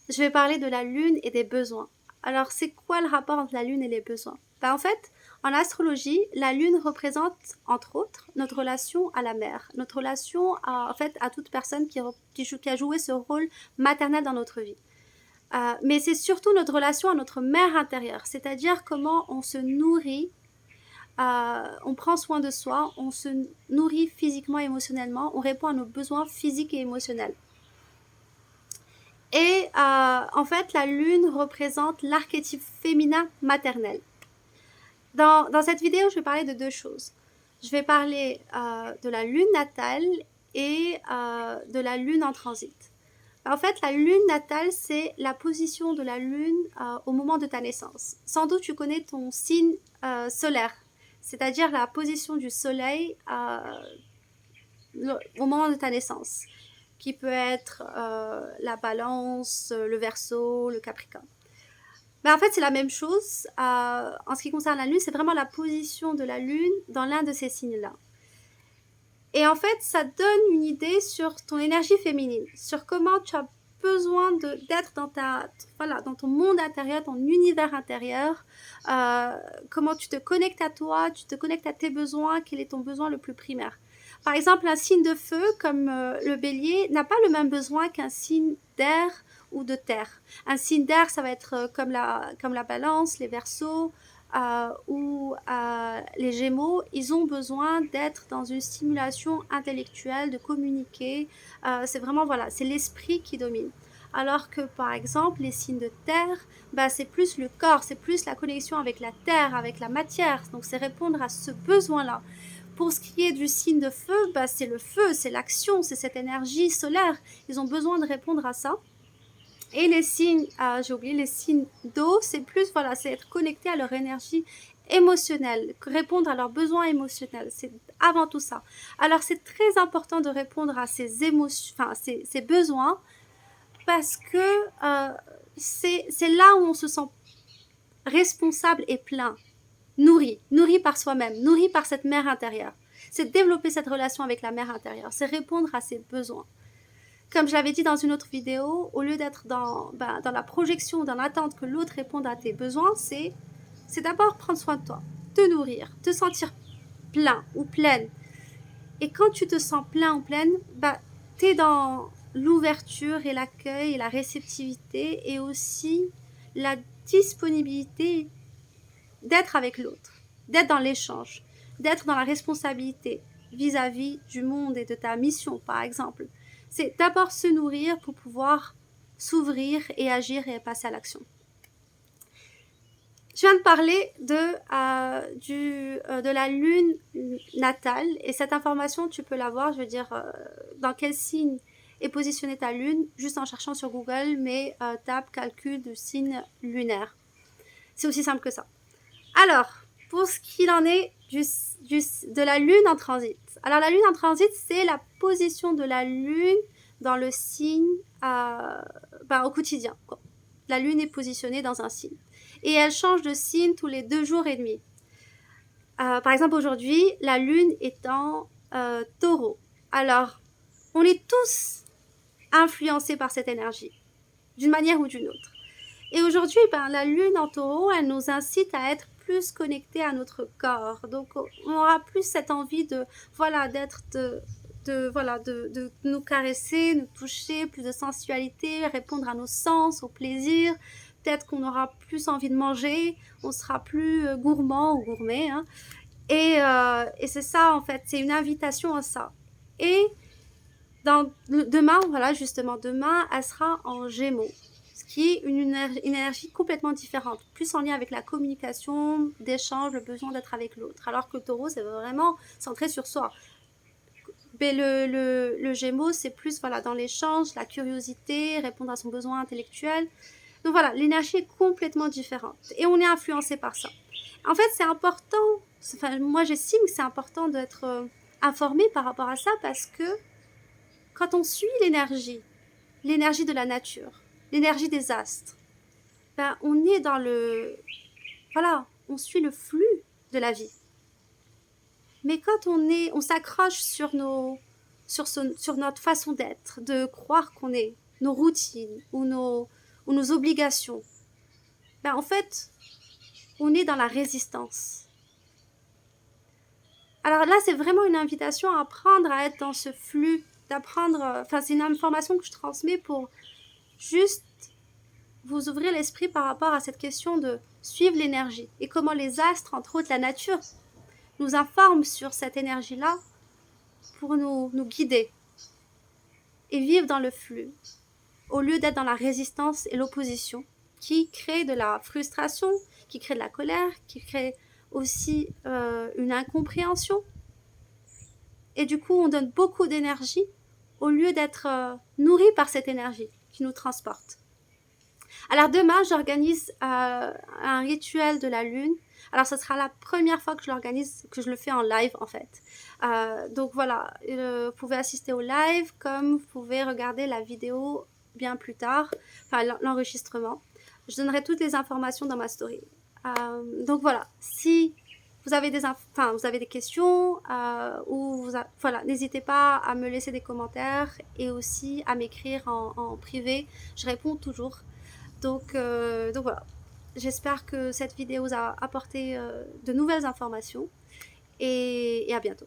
je vais parler de la lune et des besoins. Alors, c'est quoi le rapport entre la lune et les besoins? En fait, en astrologie, la lune représente, entre autres, notre relation à la mère, notre relation en fait, à toute personne qui a joué ce rôle maternel dans notre vie. Mais c'est surtout notre relation à notre mère intérieure, c'est-à-dire comment on se nourrit, on prend soin de soi, on se nourrit physiquement et émotionnellement, on répond à nos besoins physiques et émotionnels. Et en fait, la lune représente l'archétype féminin maternel. Dans cette vidéo, je vais parler de deux choses. Je vais parler de la lune natale et de la lune en transit. En fait, la lune natale, c'est la position de la lune au moment de ta naissance. Sans doute, tu connais ton signe solaire, c'est-à-dire la position du soleil au moment de ta naissance, qui peut être la balance, le verseau, le capricorne. Mais en fait, c'est la même chose. En ce qui concerne la lune, c'est vraiment la position de la lune dans l'un de ces signes-là. Et en fait, ça donne une idée sur ton énergie féminine, sur comment tu as besoin d'être dans ton monde intérieur, ton univers intérieur, comment tu te connectes à toi, tu te connectes à tes besoins, quel est ton besoin le plus primaire. Par exemple, un signe de feu comme le bélier n'a pas le même besoin qu'un signe d'air ou de terre. Un signe d'air, ça va être comme la balance, les verseaux, ou les Gémeaux, ils ont besoin d'être dans une stimulation intellectuelle, de communiquer. C'est vraiment, voilà, c'est l'esprit qui domine. Alors que, par exemple, les signes de terre, bah, c'est plus le corps, c'est plus la connexion avec la terre, avec la matière. Donc, c'est répondre à ce besoin-là. Pour ce qui est du signe de feu, bah, c'est le feu, c'est l'action, c'est cette énergie solaire. Ils ont besoin de répondre à ça. Et les signes, j'ai oublié, les signes d'eau, c'est plus, voilà, c'est être connecté à leur énergie émotionnelle, répondre à leurs besoins émotionnels. C'est avant tout ça. Alors, c'est très important de répondre à ces émotions, enfin, ces besoins, parce que c'est là où on se sent responsable et plein, nourri par soi-même, nourri par cette mère intérieure. C'est développer cette relation avec la mère intérieure, c'est répondre à ses besoins. Comme je l'avais dit dans une autre vidéo, au lieu d'être dans la projection, dans l'attente que l'autre réponde à tes besoins, c'est d'abord prendre soin de toi, te nourrir, te sentir plein ou pleine. Et quand tu te sens plein ou pleine, bah, tu es dans l'ouverture et l'accueil et la réceptivité et aussi la disponibilité d'être avec l'autre, d'être dans l'échange, d'être dans la responsabilité vis-à-vis du monde et de ta mission, par exemple. C'est d'abord se nourrir pour pouvoir s'ouvrir et agir et passer à l'action. Je viens de parler de la lune natale et cette information, tu peux l'avoir, je veux dire, dans quel signe est positionnée ta lune, juste en cherchant sur Google, mais tape calcul de signe lunaire. C'est aussi simple que ça. Alors, pour ce qu'il en est de la lune en transit. Alors, la lune en transit, c'est la position de la lune dans le signe au quotidien. La lune est positionnée dans un signe. Et elle change de signe tous les 2 jours et demi. Par exemple, aujourd'hui, la lune est en taureau. Alors, on est tous influencés par cette énergie, d'une manière ou d'une autre. Et aujourd'hui, la lune en taureau, elle nous incite à être plus connectés à notre corps. Donc, on aura plus cette envie de nous caresser, nous toucher, plus de sensualité, répondre à nos sens, au plaisir. Peut-être qu'on aura plus envie de manger, on sera plus gourmand ou gourmet. Hein. Et c'est ça, en fait, c'est une invitation à ça. Et demain, voilà, justement, demain, elle sera en Gémeaux, ce qui est une énergie complètement différente, plus en lien avec la communication, d'échange, le besoin d'être avec l'autre. Alors que le taureau, c'est vraiment centré sur soi. Mais le Gémeaux, c'est plus voilà, dans l'échange, la curiosité, répondre à son besoin intellectuel. Donc voilà, l'énergie est complètement différente. Et on est influencé par ça. En fait, c'est important, enfin, moi j'estime que c'est important d'être informé par rapport à ça parce que quand on suit l'énergie de la nature, l'énergie des astres, on est dans voilà, on suit le flux de la vie. Mais quand on s'accroche sur notre façon d'être, de croire qu'on est, nos routines ou ou nos obligations, ben en fait, on est dans la résistance. Alors là, c'est vraiment une invitation à apprendre à être dans ce flux, d'apprendre, enfin c'est une information que je transmets pour juste vous ouvrir l'esprit par rapport à cette question de suivre l'énergie et comment les astres, entre autres la nature, nous informent sur cette énergie-là pour nous guider et vivre dans le flux au lieu d'être dans la résistance et l'opposition qui crée de la frustration, qui crée de la colère, qui crée aussi une incompréhension. Et du coup, on donne beaucoup d'énergie au lieu d'être nourri par cette énergie qui nous transporte. Alors demain, j'organise un rituel de la lune. Alors ce sera la première fois que je l'organise, que je le fais en live en fait. Donc voilà, vous pouvez assister au live comme vous pouvez regarder la vidéo bien plus tard, enfin l'enregistrement. Je donnerai toutes les informations dans ma story. Donc voilà, si vous avez des questions voilà, n'hésitez pas à me laisser des commentaires et aussi à m'écrire en privé. Je réponds toujours. Donc voilà, j'espère que cette vidéo vous a apporté de nouvelles informations et à bientôt.